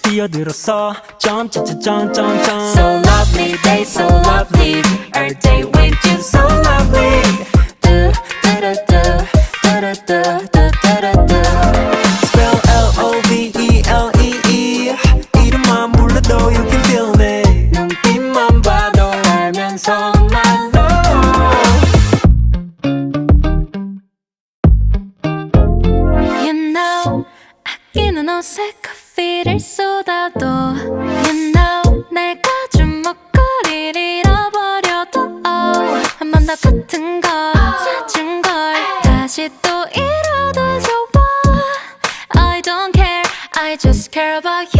뛰어들었어 Jump jump jump jump jump So lovely, they so lovely. Our day with you so lovely. Do do do do do do do do do. Spell L-O-V-E-L-E-E 이름만 불러도 you can feel me 눈빛만 봐도 알면서 말로. You know 아끼는 옷에 커피를 쏟아도 You know 내가 준 목걸이를 잃어버려도 한 번 더 같은 걸 사준 걸 다시 또 잃어도 좋아 I don't care I just care about you